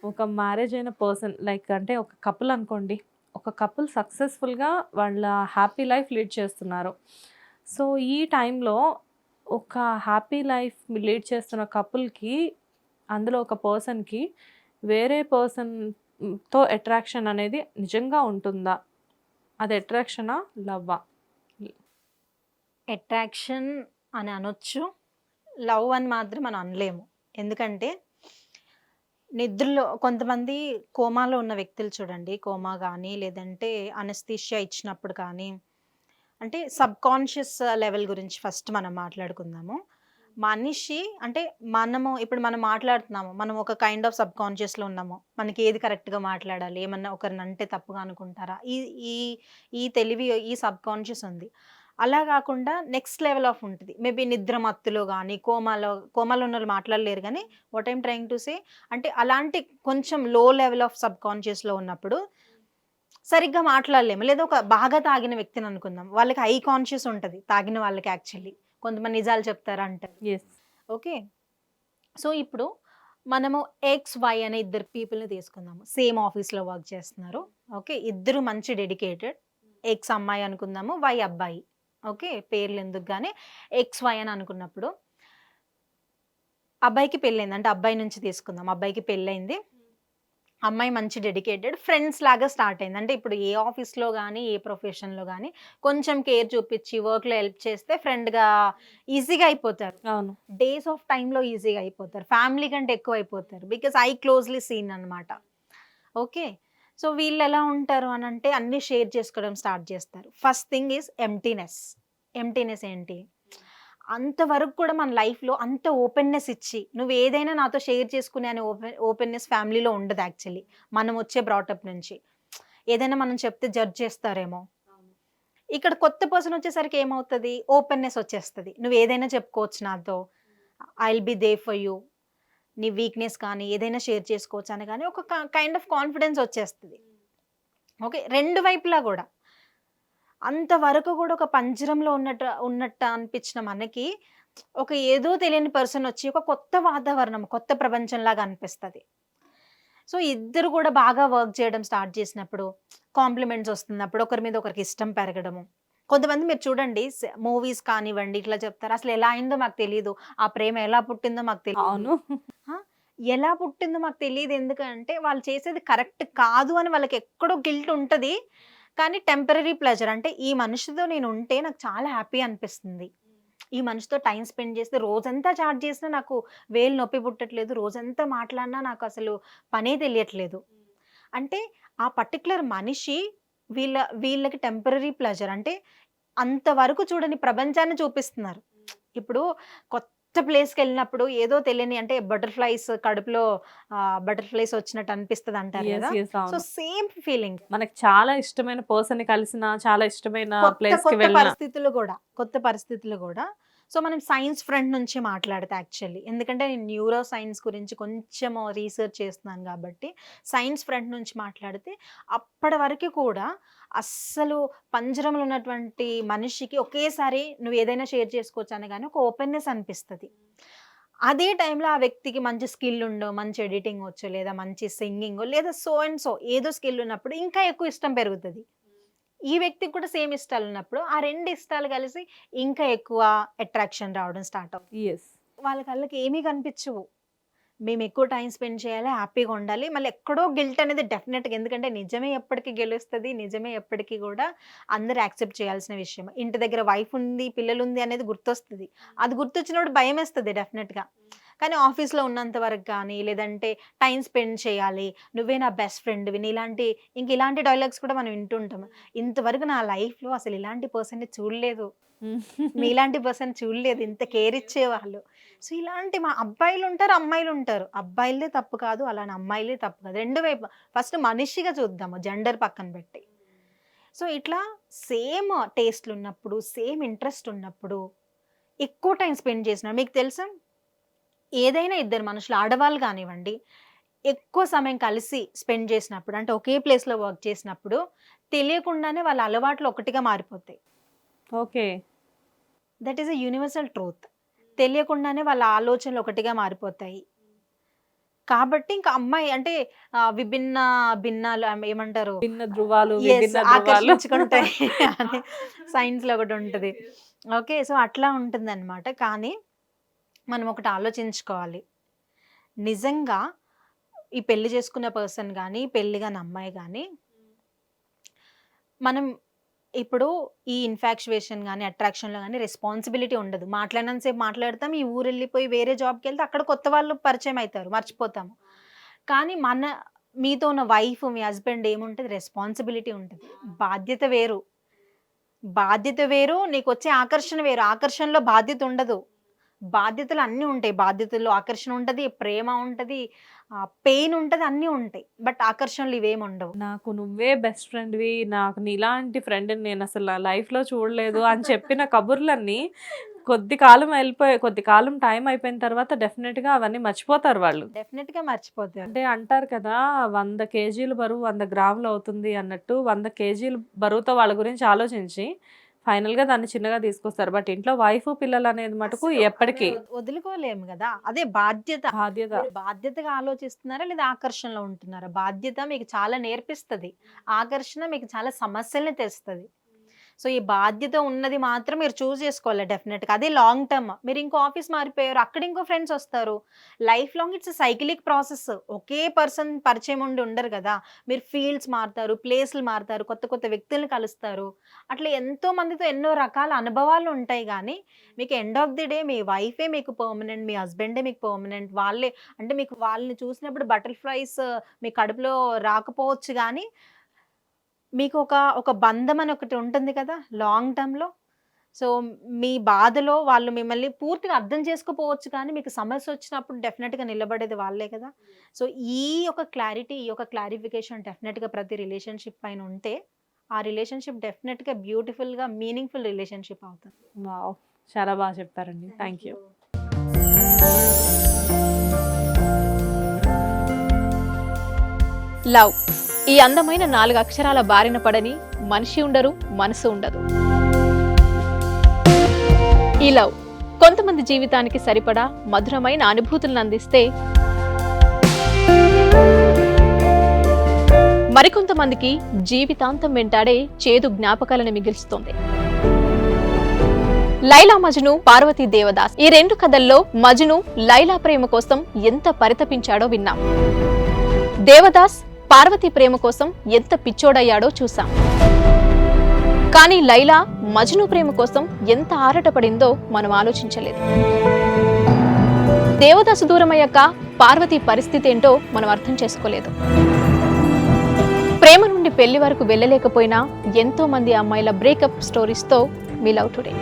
ఒక మ్యారేజ్ అయిన person like అంటే ఒక కపుల్ అనుకోండి. ఒక కపుల్ సక్సెస్‌ఫుల్‌గా వాళ్ళ హ్యాపీ లైఫ్ లీడ్ చేస్తున్నారు. సో, ఈ టైంలో ఒక హ్యాపీ లైఫ్ లీడ్ చేస్తున్న కపుల్‌కి అందులో ఒక పర్సన్‌కి వేరే పర్సన్‌తో అట్రాక్షన్ అనేది నిజంగా ఉంటుందా? అది అట్రాక్షనా? లవ్వా? అట్రాక్షన్ అని అనొచ్చు. లవ్ అని మాత్రం మనం అనలేము. ఎందుకంటే నిద్రలో కొంతమంది కోమాలో ఉన్న వ్యక్తులు చూడండి. కోమా గానీ, లేదంటే అనస్థీషియా ఇచ్చినప్పుడు కానీ, అంటే సబ్‌కాన్షియస్ లెవెల్ గురించి ఫస్ట్ మనం మాట్లాడుకుందాము. మనిషి అంటే ఇప్పుడు మనం మాట్లాడుతున్నాము. మనం ఒక కైండ్ ఆఫ్ సబ్‌కాన్షియస్‌లో ఉన్నాము. మనకి ఏది కరెక్ట్‌గా మాట్లాడాలి? ఏమన్నా ఒకరినంటే తప్పుగా అనుకుంటారా? ఈ ఈ ఈ తెలివి ఈ సబ్‌కాన్షియస్ ఉంది. అలా గాకుండా నెక్స్ట్ లెవెల్ ఆఫ్ ఉంటది. మేబీ నిద్ర మత్తులో గానీ, కోమాలో ఉన్నోళ్ళు మాట్లాడలేరు గానీ, what I'm trying to say అంటే అలాంటి కొంచెం లో లెవెల్ ఆఫ్ సబ్‌కాన్షియస్‌లో ఉన్నప్పుడు సరిగ్గా మాట్లాడలేము. లేదా ఒక బాగా తాగిన వ్యక్తిని అనుకుందాం. వాళ్ళకి హై కాన్షియస్ ఉంటది. తాగిన వాళ్ళకి యాక్చువల్లీ. కొంతమంది నిజాలు చెప్తారా అంటారు. యెస్. ఓకే. సో, ఇప్పుడు మనము ఎక్స్, వై అనే ఇద్దరు పీపుల్‌ని తీసుకుందాము. సేమ్ ఆఫీస్‌లో వర్క్ చేస్తున్నారు. ఓకే. ఇద్దరు మంచి డెడికేటెడ్. ఎక్స్ అమ్మాయి అనుకుందాము. వై అబ్బాయి. ఓకే. పేర్లెందుకు గాని ఎక్స్, వై అని అనుకున్నప్పుడు అబ్బాయికి పెళ్లయింది. అంటే అబ్బాయి నుంచి తీసుకుందాం. అబ్బాయికి పెళ్లయింది. అమ్మాయి మంచి డెడికేటెడ్. ఫ్రెండ్స్ లాగా స్టార్ట్ అయింది. అంటే ఇప్పుడు ఏ ఆఫీస్‌లో గాని, ఏ ప్రొఫెషన్‌లో గాని కొంచెం కేర్ చూపిచ్చి వర్క్‌లో హెల్ప్ చేస్తే ఫ్రెండ్‌గా ఈజీగా అయిపోతారు. అవును. డేస్ ఆఫ్ టైమ్‌లో ఈజీగా అయిపోతారు. ఫ్యామిలీ కంటే ఎక్కువైపోతారు. బికాజ్ ఐ క్లోజ్‌లీ సీన్ అన్నమాట. ఓకే. సో, వీళ్ళెలా ఉంటారు అనంటే అన్నీ షేర్ చేసుకోవడం స్టార్ట్ చేస్తారు. First thing is emptiness. Emptiness ఏంటి? అంతవరకు కూడా మన లైఫ్‌లో అంత ఓపెన్‌నెస్ ఇచ్చి, నువ్వేదైనా నాతో షేర్ చేసుకునే అనే ఓపెన్‌నెస్ ఫ్యామిలీలో ఉండదు యాక్చువల్లీ. మనం వచ్చే బ్రాటప్ నుంచి. ఏదైనా మనం చెప్తే జడ్జ్ చేస్తారేమో. ఇక్కడ కొత్త పర్సన్ వచ్చేసరికి ఏమవుతది? ఓపెన్‌నెస్ వచ్చేస్తది. నువ్వేదైనా చెప్పుకోవచ్చు నాతో. I will be there for you. నీ వీక్‌నెస్ కానీ, ఏదైనా షేర్ చేసుకోవచ్చు అనగానే ఒక కైండ్ ఆఫ్ కాన్ఫిడెన్స్ వచ్చేస్తది. ఓకే. 2 వైపులా గూడా. అంతవరకు గూడా ఒక పంజరంలో ఉన్నట్టు అనిపించిన మనకి, ఒక ఏదో తెలియని పర్సనొచ్చి ఒక కొత్త వాతావరణం, కొత్త ప్రపంచంలాగా అనిపిస్తది. సో, ఇద్దరు గూడా బాగా వర్క్ చేయడం స్టార్ట్ చేసినప్పుడు, కాంప్లిమెంట్స్ ఒస్తున్నప్పుడు, ఒకరి మీద ఒకరికి ఇష్టం పెరగడము. కొంతమంది మీరు చూడండి మూవీస్ కానివ్వండి, ఇట్లా చెప్తారు. అసలెలా అయిందో మాకు తెలీదు. ఆ ప్రేమ ఎలా పుట్టిందో మాకు తెలీదు. అవును. ఆ! ఎలా పుట్టిందో మాకు తెలీదు. ఎందుకంటే వాళ్ళు చేసేది కరెక్ట్ కాదు అని వాళ్ళకెక్కడో గిల్ట్ ఉంటది. కానీ టెంపరరీ ప్లెజర్ అంటే ఈ మనిషితో నేనుంటే నాకు చాలా హ్యాపీ అనిపిస్తుంది. ఈ మనిషితో టైమ్ స్పెండ్ చేస్తే రోజంతా చాట్ చేసినా నాకు వేలు నొప్పి పుట్టట్లేదు. రోజంతా మాట్లాడినా నాకసలు పనే తెలియట్లేదు. అంటే ఆ పర్టిక్యులర్ మనిషి వీళ్ళకి టెంపరరీ ప్లెజర్ అంటే అంతవరకు చూడని ప్రపంచాన్ని చూపిస్తున్నారు. ఇప్పుడు కొత్త ప్లేస్‌కెళ్ళినప్పుడు ఏదో తెలియని అంటే బటర్‌ఫ్లైస్ కడుపులో బటర్‌ఫ్లైస్ వచ్చినట్టు అనిపిస్తదంటారు యెస్. గదా! యెస్. సో, అవును. Same feeling. మనకు చాలా ఇష్టమైన పర్సన్‌ని కలిసినా, చాలా ఇష్టమైన కొత్త ప్లేస్‌కి కొత్త వెళ్ళినా పరిస్థితులు గూడా. కొత్త పరిస్థితులు గూడా. సో, మనం సైన్స్ ఫ్రంట్ నుంచి మాట్లాడితే యాక్చువల్లీ. ఎందుకంటే నేను న్యూరో సైన్స్ గురించి కొంచెము రీసెర్చ్ చేస్తున్నాను గాబట్టి, సైన్స్ ఫ్రంట్ నుంచి మాట్లాడితే అప్పటి వరకు కూడా అస్సలు పంజరంలో ఉన్నటువంటి మనిషికి ఒకేసారి నువ్వేదైనా షేర్ చేసుకోవచ్చు అనగానే ఒక ఓపెన్‌నెస్ అనిపిస్తది. అదే టైంలో ఆ వ్యక్తికి మంచి స్కిల్ ఉండో, మంచి ఎడిటింగ్ వచ్చో, లేదా మంచి సింగింగో, లేదా సో అండ్ సో ఏదో స్కిల్ ఉన్నప్పుడు ఇంకా ఎక్కువ ఇష్టం పెరుగుతది. ఈ వ్యక్తికి కూడా సేమ్ ఇష్టాలున్నప్పుడు, ఆ 2 ఇష్టాలు కలిసి ఇంకా ఎక్కువ అట్రాక్షన్ రావడం స్టార్ట్ అవుతుంది. యెస్. వాళ్ళ కళ్ళకి ఏమీ కనిపించవు. మేమెక్కువ టైమ్ స్పెండ్ చేయాలి, హ్యాపీగా ఉండాలి. మళ్ళీ ఎక్కడో గిల్ట్ అనేది డెఫినెట్‌గా ఎందుకంటే నిజమే ఎప్పటికి గెలుస్తది. నిజమే ఎప్పటికి గూడా అందరూ యాక్సెప్ట్ చేయాల్సిన విషయం. ఇంటి దగ్గర వైఫ్ ఉంది, పిల్లలుంది అనేది గుర్తొస్తది. అది గుర్తొచ్చినప్పుడు భయమేస్తది డెఫినెట్‌గా. కానీ ఆఫీస్‌లో ఉన్నంత వరకు గానీ, లేదంటే టైమ్ స్పెండ్ చేయాలి. నువ్వే నా బెస్ట్ ఫ్రెండ్‌వి. ఇలాంటి డైలాగ్స్ కూడా మనం వింటుంటాం. ఇంతవరకు నా లైఫ్‌లో అసలు ఇలాంటి పర్సన్‌ని చూడలేదు. మీలాంటి పర్సన్ చూడలేదు. ఇంత కేర్ ఇచ్చేవాళ్ళు. సో, ఇలాంటి మా అబ్బాయిలుంటారు, అమ్మాయిలుంటారు. అబ్బాయిలదే తప్పు కాదు. అలానే అమ్మాయిలదే తప్పు కాదు. 2 వైపు ఫస్ట్ మనిషిగా చూద్దాము. జెండర్ పక్కన పెట్టి. సో, ఇట్లా సేమ్ టేస్ట్‌లున్నప్పుడు, సేమ్ ఇంట్రెస్ట్ ఉన్నప్పుడు, ఎక్కువ టైమ్ స్పెండ్ చేసిన మీకు తెలుసా? ఏదైనా ఇద్దరు మనుషులు ఆడవాళ్ళు కానివ్వండి, ఎక్కువ సమయం కలిసి స్పెండ్ చేసినప్పుడు అంటే ఒకే ప్లేస్‌లో వర్క్ చేసినప్పుడు, తెలియకుండానే వాళ్ళ అలవాట్లు ఒకటిగా మారిపోతాయి. Okay. That is a universal truth. తెలియకుండానే వాళ్ళ ఆలోచనలు ఒకటిగా మారిపోతాయి. కాబట్టి ఇంకా అమ్మాయి అంటే విభిన్న భిన్నాలు ఏమంటారు, భిన్న ధృవాలు, Yes, విభిన్న ధృవాలు. ఆకర్షించుకుంటాయి అని సైన్స్ లో ఒకటి ఉంటుంది. ఓకే, సో అట్లా ఉంటుంది అనమాట. కానీ మనం ఒకటి ఆలోచించుకోవాలి, నిజంగా ఈ పెళ్లి చేసుకున్న పర్సన్ కానీ పెళ్లి కాని అమ్మాయి కానీ మనం ఇప్పుడు ఈ ఇన్ఫాక్చువేషన్ కానీ అట్రాక్షన్లో కానీ రెస్పాన్సిబిలిటీ ఉండదు. మాట్లాడినంతసేపు మాట్లాడతాం, ఈ ఊరు వెళ్ళిపోయి వేరే జాబ్కి వెళ్తే అక్కడ కొత్త వాళ్ళు పరిచయం అవుతారు, మర్చిపోతాము. కానీ మీతో ఉన్న వైఫ్ మీ హస్బెండ్ ఏముంటుంది, రెస్పాన్సిబిలిటీ ఉంటుంది. బాధ్యత వేరు, నీకు వచ్చే ఆకర్షణ వేరు. ఆకర్షణలో బాధ్యత ఉండదు, బాధ్యతలు అన్నీ ఉంటాయి. బాధ్యతల్లో ఆకర్షణ ఉంటుంది, ప్రేమ ఉంటుంది, పెయిన్ ఉంటుంది, అన్నీ ఉంటాయి. బట్ ఆకర్షణలు ఇవేమి ఉండవు. నాకు నువ్వే బెస్ట్ ఫ్రెండ్వి, నాకు నీలాంటి ఫ్రెండ్ని నేను అసలు నా లైఫ్లో చూడలేదు అని చెప్పిన కబుర్లన్నీ కొద్ది కాలం టైం అయిపోయిన తర్వాత డెఫినెట్గా అవన్నీ మర్చిపోతారు వాళ్ళు. డెఫినెట్గా మర్చిపోతారు. అంటే అంటారు కదా, 100 కేజీలు బరువు 100 గ్రాములు అవుతుంది అన్నట్టు, 100 కేజీలు బరువుతో వాళ్ళ గురించి ఆలోచించి ఫైనల్గా దాన్ని చిన్నగా తీసుకొస్తారు. బట్ ఇంట్లో వైఫ్ పిల్లలు అనేది మటుకు ఎప్పటికీ వదులుకోలేము కదా. అదే బాధ్యతగా ఆలోచిస్తున్నారా లేదా ఆకర్షణలో ఉంటున్నారా? బాధ్యత మీకు చాలా నేర్పిస్తుంది, ఆకర్షణ మీకు చాలా సమస్యల్ని తెస్తుంది. సో ఈ బాధ్యత ఉన్నది మాత్రం మీరు చూస్ చేసుకోవాలి డెఫినెట్గా. అదే లాంగ్ టర్మ్. మీరు ఇంకో ఆఫీస్ మారిపోయారు, అక్కడ ఇంకో ఫ్రెండ్స్ వస్తారు. Life long it's cyclic process. Okay person పరిచయం ఉండరు కదా. మీరు ఫీల్డ్స్ మారుతారు, ప్లేస్లు మారుతారు, కొత్త కొత్త వ్యక్తులను కలుస్తారు. అట్లా ఎంతో మందితో ఎన్నో రకాల అనుభవాలు ఉంటాయి. కానీ మీకు ఎండ్ ఆఫ్ ది డే మీ వైఫే మీకు పర్మనెంట్, మీ హస్బెండే మీకు పర్మనెంట్. వాళ్ళే అంటే మీకు వాళ్ళని చూసినప్పుడు బటర్ఫ్లైస్ మీ కడుపులో రాకపోవచ్చు, కానీ మీకు ఒక బంధం అని ఒకటి ఉంటుంది కదా లాంగ్ టర్మ్లో. సో మీ బాధలో వాళ్ళు మిమ్మల్ని పూర్తిగా అర్థం చేసుకోపోవచ్చు, కానీ మీకు సమస్య వచ్చినప్పుడు డెఫినెట్గా నిలబడేది వాళ్ళే కదా. సో ఈ ఒక క్లారిటీ, ఈ ఒక క్లారిఫికేషన్ డెఫినెట్గా ప్రతి రిలేషన్షిప్ పైన ఉంటే ఆ రిలేషన్షిప్ డెఫినెట్గా బ్యూటిఫుల్గా మీనింగ్ఫుల్ రిలేషన్షిప్ అవుతుంది. వావ్, చాలా బాగా చెప్పారండి. Thank you. లవ్, ఈ అందమైన 4 అక్షరాల బారిన పడని మనిషి ఉండరు, మనసు ఉండదు. ఈ లవ్ కొంతమంది జీవితానికి సరిపడా మధురమైన అనుభూతులను అందిస్తే, మరికొంతమందికి జీవితాంతం వెంటాడే చేదు జ్ఞాపకాలను మిగిల్చుతోంది. లైలా మజ్ను, పార్వతీ దేవదాస్, ఈ 2 కథల్లో మజ్ను లైలా ప్రేమ కోసం ఎంత పరితపించాడో విన్నాం. దేవదాస్ పార్వతి ప్రేమ కోసం ఎంత పిచ్చోడయ్యాడో చూసాం. కానీ లైలా మజ్ను ప్రేమ కోసం ఎంత ఆరాటపడిందో మనం ఆలోచించలేదు. దేవదాసు దూరమయ్యాక పార్వతి పరిస్థితి ఏంటో మనం అర్థం చేసుకోలేదు. ప్రేమ నుండి పెళ్లి వరకు వెళ్ళలేకపోయినా ఎంతో మంది అమ్మాయిల బ్రేకప్ స్టోరీస్తో వి లవ్ టుడే.